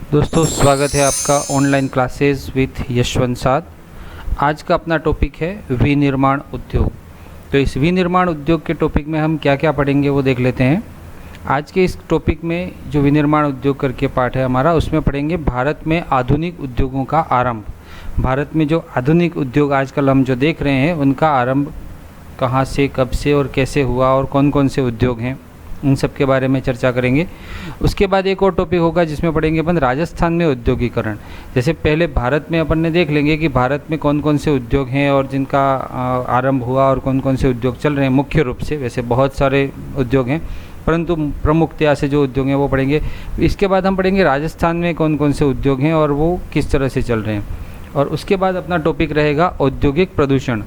दोस्तों स्वागत है आपका ऑनलाइन क्लासेस विथ यशवंत साद। आज का अपना टॉपिक है विनिर्माण उद्योग। तो इस विनिर्माण उद्योग के टॉपिक में हम क्या क्या पढ़ेंगे वो देख लेते हैं। आज के इस टॉपिक में जो विनिर्माण उद्योग करके पार्ट है हमारा, उसमें पढ़ेंगे भारत में आधुनिक उद्योगों का आरंभ। भारत में जो आधुनिक उद्योग आजकल हम जो देख रहे हैं उनका आरंभ कहाँ से, कब से और कैसे हुआ और कौन कौन से उद्योग हैं, उन सब के बारे में चर्चा करेंगे। उसके बाद एक और टॉपिक होगा जिसमें पढ़ेंगे अपन राजस्थान में औद्योगिकरण। जैसे पहले भारत में अपन ने देख लेंगे कि भारत में कौन कौन से उद्योग हैं और जिनका आरंभ हुआ और कौन कौन से उद्योग चल रहे हैं मुख्य रूप से। वैसे बहुत सारे उद्योग हैं परंतु प्रमुखतया से जो उद्योग हैं वो पढ़ेंगे। इसके बाद हम पढ़ेंगे राजस्थान में कौन कौन से उद्योग हैं और वो किस तरह से चल रहे हैं। और उसके बाद अपना टॉपिक रहेगा औद्योगिक प्रदूषण।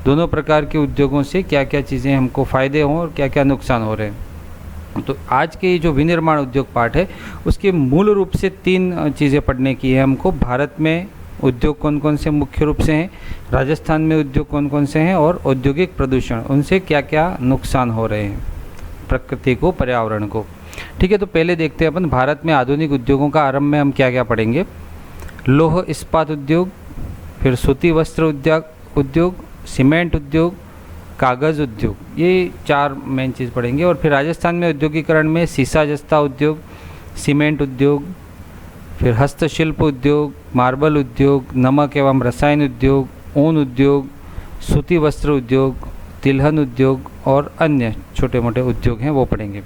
दोनों प्रकार के उद्योगों से क्या क्या चीज़ें हमको फ़ायदे हों और क्या क्या नुकसान हो रहे हैं। तो आज के जो विनिर्माण उद्योग पार्ट है उसके मूल रूप से 3 चीज़ें पढ़ने की है हमको। भारत में उद्योग कौन कौन से मुख्य रूप से हैं, राजस्थान में उद्योग कौन कौन से हैं और औद्योगिक प्रदूषण, उनसे क्या क्या नुकसान हो रहे हैं प्रकृति को, पर्यावरण को। ठीक है, तो पहले देखते हैं अपन भारत में आधुनिक उद्योगों का आरंभ में हम क्या क्या पढ़ेंगे। लौह इस्पात उद्योग, फिर सूती वस्त्र उद्योग, सीमेंट उद्योग, कागज़ उद्योग, ये 4 मेन चीज़ पढ़ेंगे। और फिर राजस्थान में औद्योगिकरण में सीसा जस्ता उद्योग, सीमेंट उद्योग, फिर हस्तशिल्प उद्योग, मार्बल उद्योग, नमक एवं रसायन उद्योग, ऊन उद्योग, सूती वस्त्र उद्योग, तिलहन उद्योग और अन्य छोटे मोटे उद्योग हैं वो पढ़ेंगे।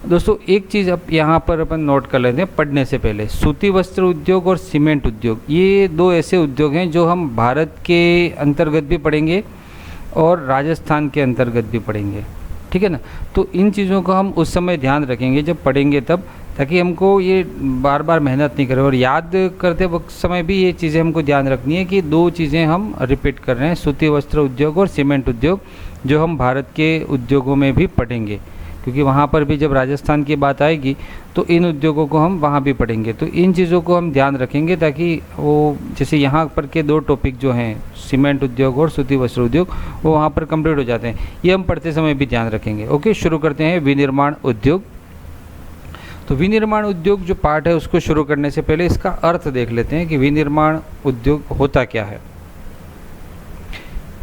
दोस्तों एक चीज़ अब यहाँ पर अपन नोट कर लेते हैं पढ़ने से पहले। सूती वस्त्र उद्योग और सीमेंट उद्योग, ये 2 ऐसे उद्योग हैं जो हम भारत के अंतर्गत भी पढ़ेंगे और राजस्थान के अंतर्गत भी पढ़ेंगे। ठीक है ना। तो इन चीज़ों को हम उस समय ध्यान रखेंगे जब पढ़ेंगे तब, ताकि हमको ये बार बार मेहनत नहीं करें। और याद करते वक्त समय भी ये चीज़ें हमको ध्यान रखनी है कि 2 चीज़ें हम रिपीट कर रहे हैं, सूती वस्त्र उद्योग और सीमेंट उद्योग, जो हम भारत के उद्योगों में भी पढ़ेंगे। क्योंकि वहाँ पर भी जब राजस्थान की बात आएगी तो इन उद्योगों को हम वहाँ भी पढ़ेंगे। तो इन चीज़ों को हम ध्यान रखेंगे ताकि वो जैसे यहाँ पर के 2 टॉपिक जो हैं सीमेंट उद्योग और सूती वस्त्र उद्योग, वो वहाँ पर कंप्लीट हो जाते हैं। ये हम पढ़ते समय भी ध्यान रखेंगे। ओके, शुरू करते हैं विनिर्माण उद्योग। तो विनिर्माण उद्योग जो पार्ट है उसको शुरू करने से पहले इसका अर्थ देख लेते हैं कि विनिर्माण उद्योग होता क्या है।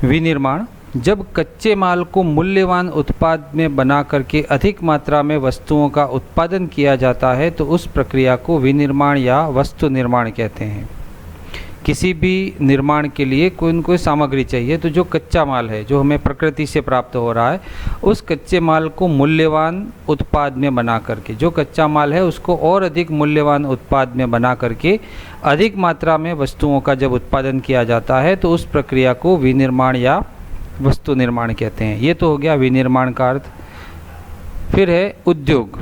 विनिर्माण, जब कच्चे माल को मूल्यवान उत्पाद में बना करके अधिक मात्रा में वस्तुओं का उत्पादन किया जाता है तो उस प्रक्रिया को विनिर्माण या वस्तु निर्माण कहते हैं। किसी भी निर्माण के लिए कोई न कोई सामग्री चाहिए, तो जो कच्चा माल है जो हमें प्रकृति से प्राप्त हो रहा है, उस कच्चे माल को मूल्यवान उत्पाद में बना करके, जो कच्चा माल है उसको और अधिक मूल्यवान उत्पाद में बना करके अधिक मात्रा में वस्तुओं का जब उत्पादन किया जाता है तो उस प्रक्रिया को विनिर्माण या वस्तु निर्माण कहते हैं। ये तो हो गया विनिर्माण का अर्थ। फिर है उद्योग,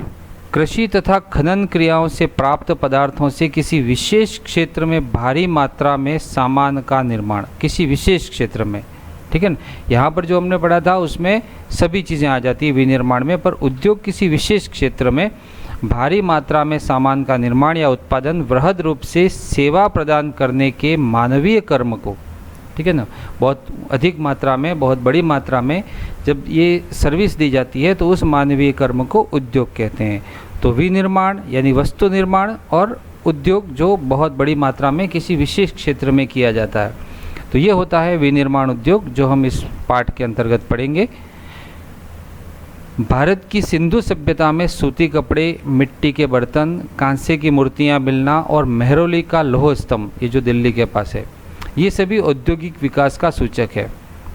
कृषि तथा खनन क्रियाओं से प्राप्त पदार्थों से किसी विशेष क्षेत्र में भारी मात्रा में सामान का निर्माण, किसी विशेष क्षेत्र में। ठीक है ना, यहाँ पर जो हमने पढ़ा था उसमें सभी चीज़ें आ जाती है विनिर्माण में, पर उद्योग किसी विशेष क्षेत्र में भारी मात्रा में सामान का निर्माण या उत्पादन वृहद रूप से सेवा प्रदान करने के मानवीय कर्म को, ठीक है ना, बहुत अधिक मात्रा में, बहुत बड़ी मात्रा में जब ये सर्विस दी जाती है तो उस मानवीय कर्म को उद्योग कहते हैं। तो विनिर्माण यानी वस्तु निर्माण और उद्योग जो बहुत बड़ी मात्रा में किसी विशेष क्षेत्र में किया जाता है, तो ये होता है विनिर्माण उद्योग, जो हम इस पाठ के अंतर्गत पढ़ेंगे। भारत की सिंधु सभ्यता में सूती कपड़े, मिट्टी के बर्तन, कांसे की मूर्तियाँ मिलना और मेहरौली का लौह स्तंभ, ये जो दिल्ली के पास है, ये सभी औद्योगिक विकास का सूचक है।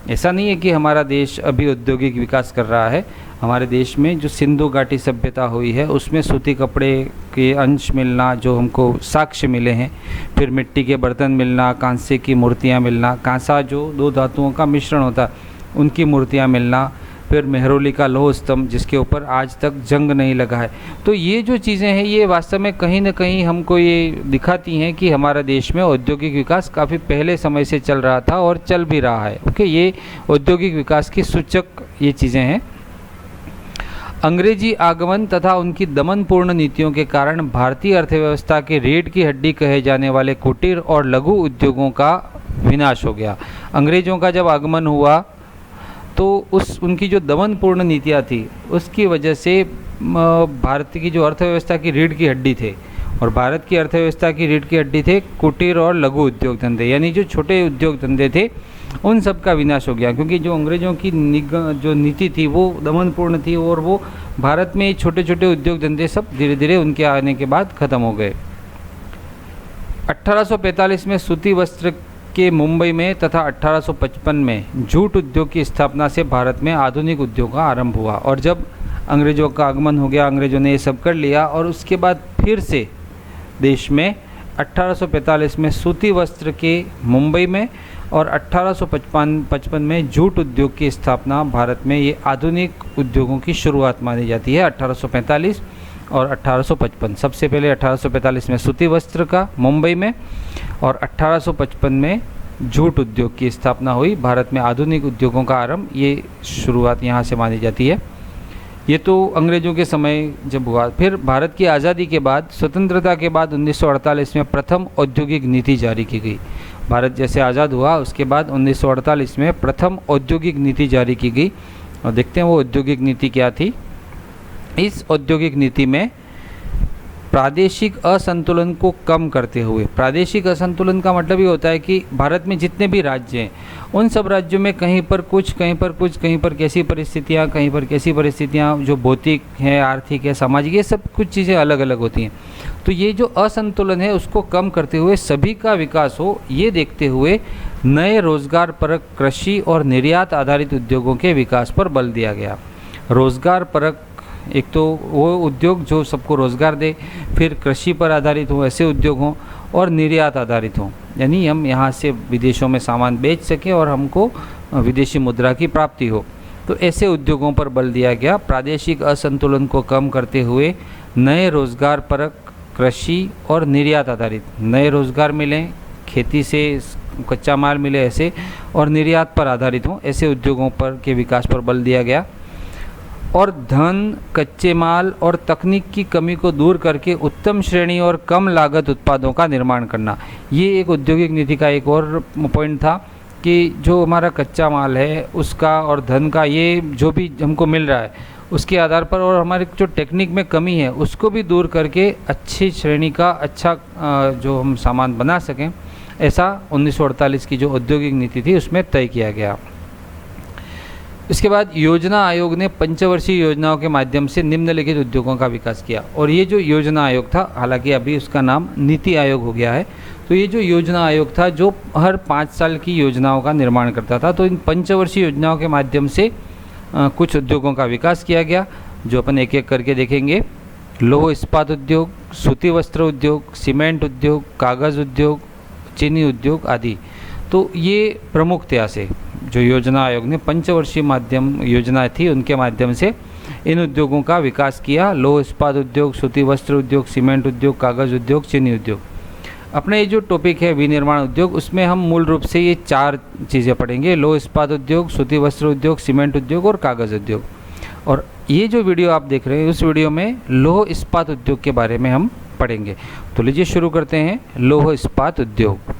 ऐसा नहीं है कि हमारा देश अभी औद्योगिक विकास कर रहा है। हमारे देश में जो सिंधु घाटी सभ्यता हुई है उसमें सूती कपड़े के अंश मिलना, जो हमको साक्ष्य मिले हैं, फिर मिट्टी के बर्तन मिलना, कांसे की मूर्तियाँ मिलना, कांसा जो 2 धातुओं का मिश्रण होता है उनकी मूर्तियाँ मिलना, फिर मेहरौली का लौह स्तंभ जिसके ऊपर आज तक जंग नहीं लगा है। तो ये जो चीज़ें हैं ये वास्तव में कहीं ना कहीं हमको ये दिखाती हैं कि हमारा देश में औद्योगिक विकास काफ़ी पहले समय से चल रहा था और चल भी रहा है। ओके, ये औद्योगिक विकास की सूचक ये चीज़ें हैं। अंग्रेजी आगमन तथा उनकी दमनपूर्ण नीतियों के कारण भारतीय अर्थव्यवस्था के रीढ़ की हड्डी कहे जाने वाले कुटीर और लघु उद्योगों का विनाश हो गया। अंग्रेज़ों का जब आगमन हुआ तो उनकी जो दमनपूर्ण नीतियाँ थी उसकी वजह से भारत की जो अर्थव्यवस्था की रीढ़ की हड्डी थे और भारत की अर्थव्यवस्था की रीढ़ की हड्डी थे कुटीर और लघु उद्योग धंधे, यानी जो छोटे उद्योग धंधे थे उन सब का विनाश हो गया, क्योंकि जो अंग्रेज़ों की जो नीति थी वो दमनपूर्ण थी और वो भारत में छोटे छोटे उद्योग धंधे सब धीरे धीरे उनके आने के बाद ख़त्म हो गए। 1845 में सूती वस्त्र के मुंबई में तथा 1855 में जूट उद्योग की स्थापना से भारत में आधुनिक उद्योग का आरंभ हुआ। और जब अंग्रेज़ों का आगमन हो गया, अंग्रेज़ों ने ये सब कर लिया और उसके बाद फिर से देश में 1845 में सूती वस्त्र के मुंबई में और 1855 में जूट उद्योग की स्थापना भारत में, ये आधुनिक उद्योगों की शुरुआत मानी जाती है। 1845 और 1855, सबसे पहले 1845 में सूती वस्त्र का मुंबई में और 1855 में जूट उद्योग की स्थापना हुई। भारत में आधुनिक उद्योगों का आरंभ, ये शुरुआत यहाँ से मानी जाती है। ये तो अंग्रेज़ों के समय जब हुआ। फिर भारत की आज़ादी के बाद, स्वतंत्रता के बाद 1948 में प्रथम औद्योगिक नीति जारी की गई। भारत जैसे आज़ाद हुआ उसके बाद 1948 में प्रथम औद्योगिक नीति जारी की गई और देखते हैं वो औद्योगिक नीति क्या थी। इस औद्योगिक नीति में प्रादेशिक असंतुलन को कम करते हुए, प्रादेशिक असंतुलन का मतलब ये होता है कि भारत में जितने भी राज्य हैं उन सब राज्यों में कहीं पर कुछ, कहीं पर कुछ, कहीं पर कैसी परिस्थितियाँ, कहीं पर कैसी परिस्थितियाँ जो भौतिक है, आर्थिक है, सामाजिक, ये सब कुछ चीज़ें अलग अलग होती हैं। तो ये जो असंतुलन है उसको कम करते हुए सभी का विकास हो, ये देखते हुए नए रोजगार परक कृषि और निर्यात आधारित उद्योगों के विकास पर बल दिया गया। रोजगार परक, एक तो वो उद्योग जो सबको रोज़गार दे, फिर कृषि पर आधारित हो ऐसे उद्योग हों, और निर्यात आधारित हों, यानी हम यहाँ से विदेशों में सामान बेच सकें और हमको विदेशी मुद्रा की प्राप्ति हो। तो ऐसे उद्योगों पर बल दिया गया। प्रादेशिक असंतुलन को कम करते हुए नए रोज़गार परक कृषि और निर्यात आधारित, नए रोज़गार मिलें, खेती से कच्चा माल मिले ऐसे, और निर्यात पर आधारित हों ऐसे उद्योगों पर के विकास पर बल दिया गया। और धन, कच्चे माल और तकनीक की कमी को दूर करके उत्तम श्रेणी और कम लागत उत्पादों का निर्माण करना, ये एक औद्योगिक नीति का एक और पॉइंट था कि जो हमारा कच्चा माल है उसका और धन का, ये जो भी हमको मिल रहा है उसके आधार पर, और हमारे जो टेक्निक में कमी है उसको भी दूर करके अच्छी श्रेणी का अच्छा जो हम सामान बना सकें, ऐसा 1948 की जो औद्योगिक नीति थी उसमें तय किया गया। इसके बाद योजना आयोग ने पंचवर्षीय योजनाओं के माध्यम से निम्नलिखित उद्योगों का विकास किया। और ये जो योजना आयोग था, हालांकि अभी उसका नाम नीति आयोग हो गया है, तो ये जो योजना आयोग था जो हर 5 साल की योजनाओं का निर्माण करता था। तो इन पंचवर्षीय योजनाओं के माध्यम से कुछ उद्योगों का विकास किया गया, जो अपन एक एक करके देखेंगे। लौह इस्पात उद्योग, सूती वस्त्र उद्योग, सीमेंट उद्योग, कागज़ उद्योग, चीनी उद्योग आदि। तो ये प्रमुख थे ऐसे जो योजना आयोग ने पंचवर्षीय माध्यम योजना थी उनके माध्यम से इन उद्योगों का विकास किया। लौह इस्पात उद्योग, सूती वस्त्र उद्योग, सीमेंट उद्योग, कागज़ उद्योग, चीनी उद्योग। अपने ये जो टॉपिक है विनिर्माण उद्योग, उसमें हम मूल रूप से ये 4 चीज़ें पढ़ेंगे: लौह इस्पात उद्योग, सूती वस्त्र उद्योग, सीमेंट उद्योग और कागज़ उद्योग। और ये जो वीडियो आप देख रहे हैं उस वीडियो में लौह इस्पात उद्योग के बारे में हम पढ़ेंगे। तो लीजिए शुरू करते हैं। लौह इस्पात उद्योग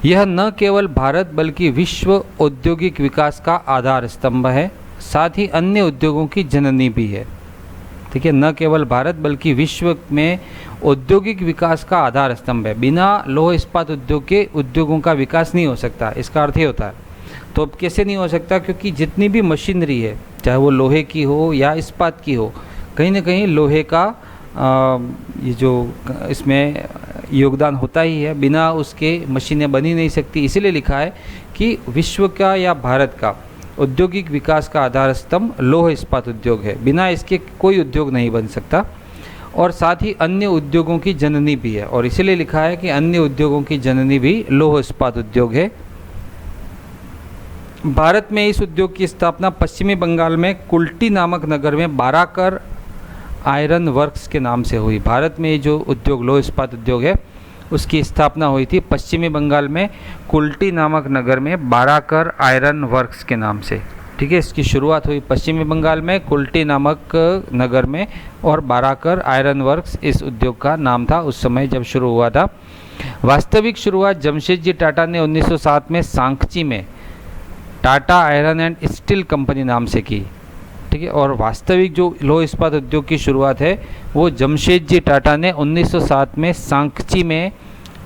यह न केवल भारत बल्कि विश्व औद्योगिक विकास का आधार स्तंभ है, साथ ही अन्य उद्योगों की जननी भी है। ठीक है, न केवल भारत बल्कि विश्व में औद्योगिक विकास का आधार स्तंभ है। बिना लौह इस्पात उद्योग के उद्योगों का विकास नहीं हो सकता, इसका अर्थ ये होता है। तो अब कैसे नहीं हो सकता? क्योंकि जितनी भी मशीनरी है, चाहे वो लोहे की हो या इस्पात की हो, कहीं ना कहीं लोहे का ये जो इसमें योगदान होता ही है। बिना उसके मशीनें बनी नहीं सकती। इसीलिए लिखा है कि विश्व का या भारत का औद्योगिक विकास का आधार स्तंभ लौह इस्पात उद्योग है। बिना इसके कोई उद्योग नहीं बन सकता। और साथ ही अन्य उद्योगों की जननी भी है, और इसीलिए लिखा है कि अन्य उद्योगों की जननी भी लौह इस्पात उद्योग है। भारत में इस उद्योग की स्थापना पश्चिमी बंगाल में कुल्टी नामक नगर में बाराकर आयरन वर्क्स के नाम से हुई। भारत में जो उद्योग लौह इस्पात उद्योग है उसकी स्थापना हुई थी पश्चिमी बंगाल में कुल्टी नामक नगर में बाराकर आयरन वर्क्स के नाम से। ठीक है, इसकी शुरुआत हुई पश्चिमी बंगाल में कुल्टी नामक नगर में, और बाराकर आयरन वर्क्स इस उद्योग का नाम था उस समय जब शुरू हुआ था। वास्तविक शुरुआत जमशेदजी टाटा ने 1907 में सांखची में Tata iron and steel company नाम से की। ठीक है। और वास्तविक जो लौह इस्पात उद्योग की शुरुआत है वो जमशेदजी टाटा ने 1907 में सांकची में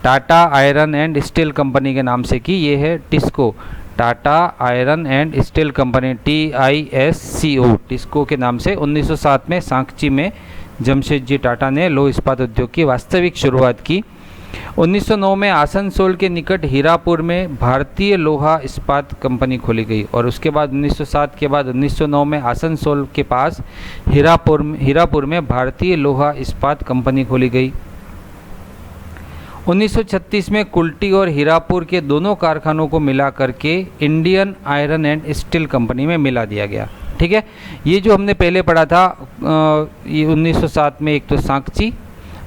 Tata iron and steel company के नाम से की। ये है TISCO, Tata iron and steel company, TISCO, TISCO के नाम से 1907 में सांकची में जमशेदजी टाटा ने लौह इस्पात उद्योग की वास्तविक शुरुआत की। 1909 में आसनसोल के निकट हीरापुर में भारतीय लोहा इस्पात कंपनी खोली गई और उसके बाद 1907 के बाद 1909 में आसनसोल के पास हीरापुर में भारतीय लोहा इस्पात कंपनी खोली गई। 1936 में कुल्टी और हीरापुर के दोनों कारखानों को मिला करके Indian iron and steel company में मिला दिया गया। ठीक है, ये जो हमने पहले पढ़ा था ये 1907 में एक तो सांकची,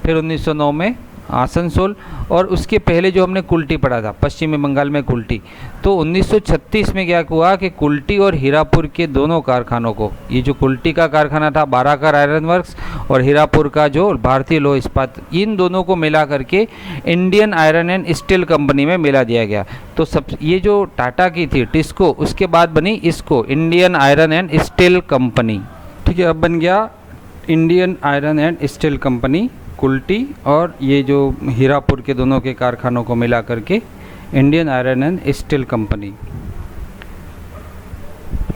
फिर 1909 में आसनसोल और उसके पहले जो हमने कुल्टी पढ़ा था पश्चिमी बंगाल में कुल्टी, तो 1936 में क्या हुआ कि कुल्टी और हीरापुर के दोनों कारखानों को, ये जो कुल्टी का कारखाना था बाराकर आयरन वर्क्स और हीरापुर का जो भारतीय लौह इस्पात, इन दोनों को मिला करके Indian iron and steel company में मिला दिया गया। तो सब ये जो टाटा की थी टिस्को, उसके बाद बनी इसको Indian iron and steel company. ठीक है, अब बन गया Indian iron and steel company Kulti और ये जो हीरापुर के दोनों के कारखानों को मिला करके Indian iron and steel company.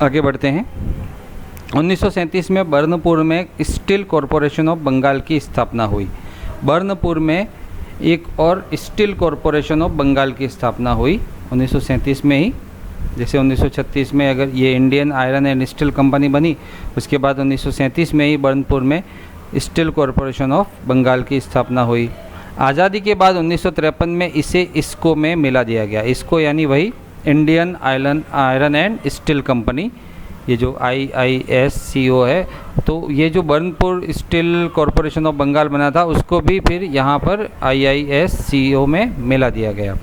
आगे बढ़ते हैं। 1937 में बर्नपुर में स्टील कॉरपोरेशन ऑफ बंगाल की स्थापना हुई। बर्नपुर में एक और स्टील कॉरपोरेशन ऑफ बंगाल की स्थापना हुई 1937 में ही। जैसे 1936 में अगर ये Indian iron and steel company बनी, उसके बाद 1937 में ही बर्नपुर में स्टील कॉरपोरेशन ऑफ बंगाल की स्थापना हुई। आज़ादी के बाद 1953 में इसे इसको में मिला दिया गया। इसको यानी वही Indian iron and steel company, ये जो IISCO है, तो ये जो Burnpur steel corporation of Bengal बना था उसको भी फिर यहाँ पर IISCO में मिला दिया गया।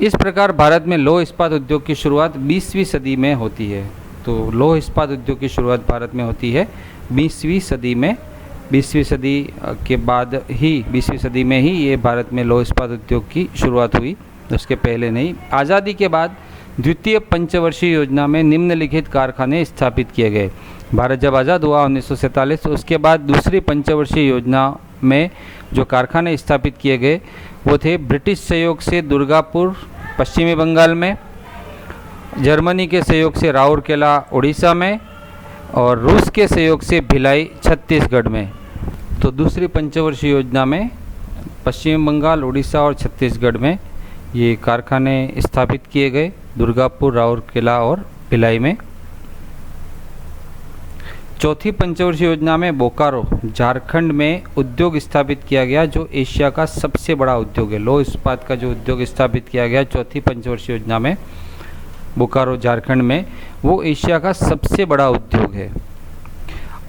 इस प्रकार भारत में लौह इस्पात उद्योग की शुरुआत 20वीं सदी में होती है। तो लौह इस्पात उद्योग की शुरुआत भारत में होती है 20वीं सदी में। 20वीं सदी के बाद ही 20वीं सदी में ही ये भारत में लौह इस्पात उद्योग की शुरुआत हुई, उसके पहले नहीं। आज़ादी के बाद द्वितीय पंचवर्षीय योजना में निम्नलिखित कारखाने स्थापित किए गए। भारत जब आज़ाद हुआ 1947, उसके बाद दूसरी पंचवर्षीय योजना में जो कारखाने स्थापित किए गए वो थे ब्रिटिश सहयोग से दुर्गापुर पश्चिमी बंगाल में, जर्मनी के सहयोग से राउरकेला उड़ीसा में और रूस के सहयोग से भिलाई छत्तीसगढ़ में। तो दूसरी पंचवर्षीय योजना में पश्चिम बंगाल, उड़ीसा और छत्तीसगढ़ में ये कारखाने स्थापित किए गए, दुर्गापुर, राउरकेला और भिलाई में। चौथी पंचवर्षीय योजना में बोकारो, झारखंड में उद्योग स्थापित किया गया, जो एशिया का सबसे बड़ा उद्योग है। लौह इस्पात का जो उद्योग स्थापित किया गया चौथी पंचवर्षीय योजना में बोकारो, झारखंड में, वो एशिया का सबसे बड़ा उद्योग है।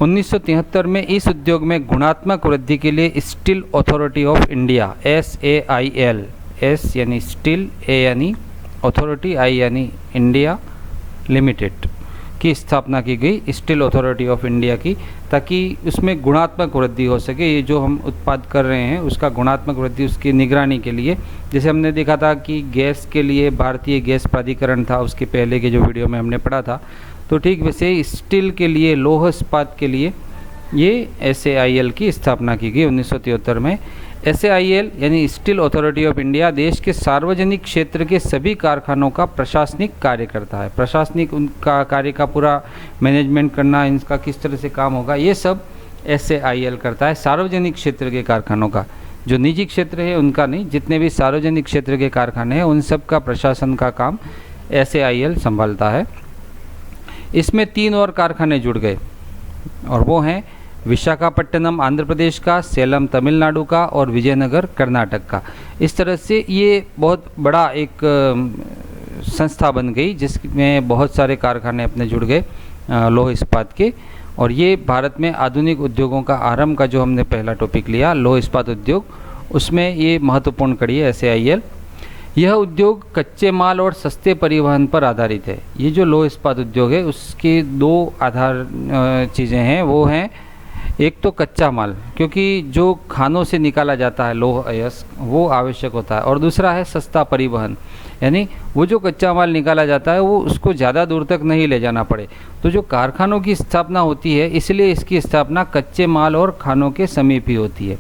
1973 में इस उद्योग में गुणात्मक वृद्धि के लिए steel authority of India SAIL, S यानी स्टील, A यानी अथॉरिटी, I यानी इंडिया लिमिटेड की स्थापना की गई, स्टील अथॉरिटी ऑफ इंडिया की, ताकि उसमें गुणात्मक वृद्धि हो सके। ये जो हम उत्पाद कर रहे हैं उसका गुणात्मक वृद्धि, उसकी निगरानी के लिए, जैसे हमने देखा था कि गैस के लिए भारतीय गैस प्राधिकरण था, उसके पहले के जो वीडियो में हमने पढ़ा था, तो ठीक वैसे स्टील के लिए, लौह इस्पात के लिए ये SAIL की स्थापना की गई 1973 में। SAIL यानी स्टील अथॉरिटी ऑफ इंडिया देश के सार्वजनिक क्षेत्र के सभी कारखानों का प्रशासनिक कार्य करता है। प्रशासनिक उनका कार्य का पूरा मैनेजमेंट करना, इनका किस तरह से काम होगा, ये सब SAIL करता है। सार्वजनिक क्षेत्र के कारखानों का, जो निजी क्षेत्र है उनका नहीं, जितने भी सार्वजनिक क्षेत्र के कारखाने हैं उन सब का प्रशासन का काम SAIL संभालता है। इसमें 3 और कारखाने जुड़ गए और वो हैं विशाखापट्टनम आंध्र प्रदेश का, सेलम तमिलनाडु का और विजयनगर कर्नाटक का। इस तरह से ये बहुत बड़ा एक संस्था बन गई जिसमें बहुत सारे कारखाने अपने जुड़ गए लौह इस्पात के। और ये भारत में आधुनिक उद्योगों का आरंभ का जो हमने पहला टॉपिक लिया लौह इस्पात उद्योग, उसमें ये महत्वपूर्ण कड़ी है SAIL। यह उद्योग कच्चे माल और सस्ते परिवहन पर आधारित है। ये जो लौह इस्पात उद्योग है उसकी 2 आधार चीज़ें हैं, वो हैं एक तो कच्चा माल, क्योंकि जो खानों से निकाला जाता है लौह अयस्क वो आवश्यक होता है, और दूसरा है सस्ता परिवहन, यानी वो जो कच्चा माल निकाला जाता है वो उसको ज़्यादा दूर तक नहीं ले जाना पड़े। तो जो कारखानों की स्थापना होती है इसलिए इसकी स्थापना कच्चे माल और खानों के समीप ही होती है।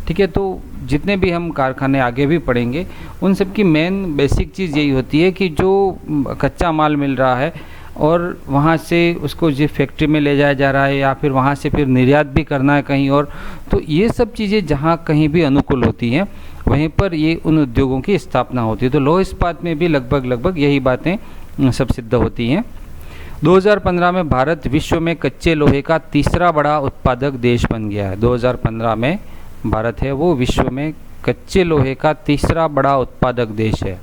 ठीक है, तो जितने भी हम कारखाने आगे भी पढ़ेंगे उन सब की मेन बेसिक चीज़ यही होती है कि जो कच्चा माल मिल रहा है और वहाँ से उसको जो फैक्ट्री में ले जाया जा रहा है या फिर वहाँ से फिर निर्यात भी करना है कहीं और, तो ये सब चीज़ें जहाँ कहीं भी अनुकूल होती हैं वहीं पर ये उन उद्योगों की स्थापना होती है। तो लौह इस्पात में भी लगभग यही बातें सब सिद्ध होती हैं। 2015 में भारत विश्व में कच्चे लोहे का तीसरा बड़ा उत्पादक देश बन गया है। 2015 में भारत है वो विश्व में कच्चे लोहे का तीसरा बड़ा उत्पादक देश है।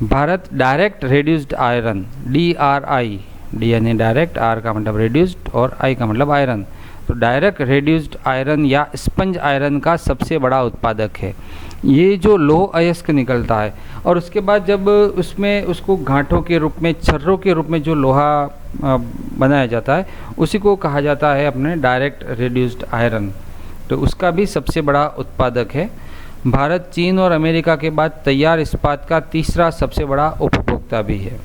Bharat direct reduced iron DRI, D यानी डायरेक्ट, आर का मतलब रेड्यूस्ड और आई का मतलब आयरन, तो डायरेक्ट रेड्यूस्ड आयरन या स्पंज आयरन का सबसे बड़ा उत्पादक है। ये जो लौह अयस्क निकलता है और उसके बाद जब उसमें उसको गांठों के रूप में, छर्रों के रूप में जो लोहा बनाया जाता है उसी को कहा जाता है अपने डायरेक्ट रेड्यूस्ड आयरन, तो उसका भी सबसे बड़ा उत्पादक है। भारत चीन और अमेरिका के बाद तैयार इस्पात का तीसरा सबसे बड़ा उपभोक्ता भी है।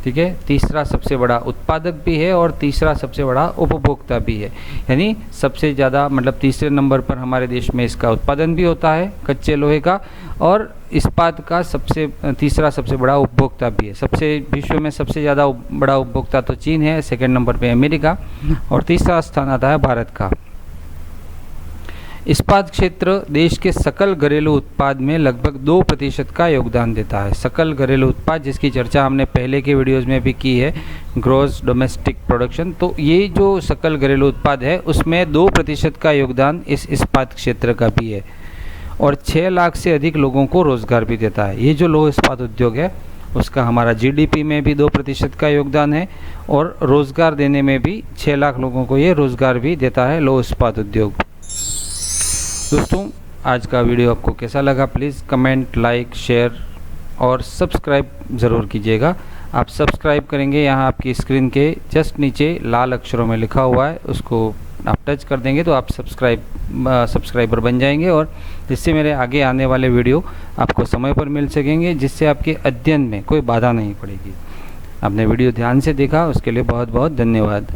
ठीक है, तीसरा सबसे बड़ा उत्पादक भी है और तीसरा सबसे बड़ा उपभोक्ता भी है, यानी सबसे ज़्यादा मतलब तीसरे नंबर पर हमारे देश में इसका उत्पादन भी होता है कच्चे लोहे का, और इस्पात का तीसरा सबसे बड़ा उपभोक्ता भी है। विश्व में सबसे ज़्यादा बड़ा उपभोक्ता तो चीन है, सेकेंड नंबर पे अमेरिका, और तीसरा स्थान आता है भारत का। इस्पात क्षेत्र देश के सकल घरेलू उत्पाद में लगभग 2% का योगदान देता है। सकल घरेलू उत्पाद जिसकी चर्चा हमने पहले के वीडियोस में भी की है, ग्रॉस डोमेस्टिक प्रोडक्शन, तो ये जो सकल घरेलू उत्पाद है उसमें 2% का योगदान इस इस्पात क्षेत्र का भी है, और 6 लाख से अधिक लोगों को रोज़गार भी देता है। ये जो लौह इस्पात उद्योग है उसका हमारा GDP में भी 2% का योगदान है, और रोज़गार देने में भी 6 लाख लोगों को ये रोज़गार भी देता है लौह इस्पात उद्योग। दोस्तों, आज का वीडियो आपको कैसा लगा प्लीज़ कमेंट, लाइक, शेयर और सब्सक्राइब ज़रूर कीजिएगा। आप सब्सक्राइब करेंगे, यहाँ आपकी स्क्रीन के जस्ट नीचे लाल अक्षरों में लिखा हुआ है, उसको आप टच कर देंगे तो आप सब्सक्राइबर बन जाएंगे, और जिससे मेरे आगे आने वाले वीडियो आपको समय पर मिल सकेंगे, जिससे आपके अध्ययन में कोई बाधा नहीं पड़ेगी। आपने वीडियो ध्यान से देखा उसके लिए बहुत बहुत धन्यवाद।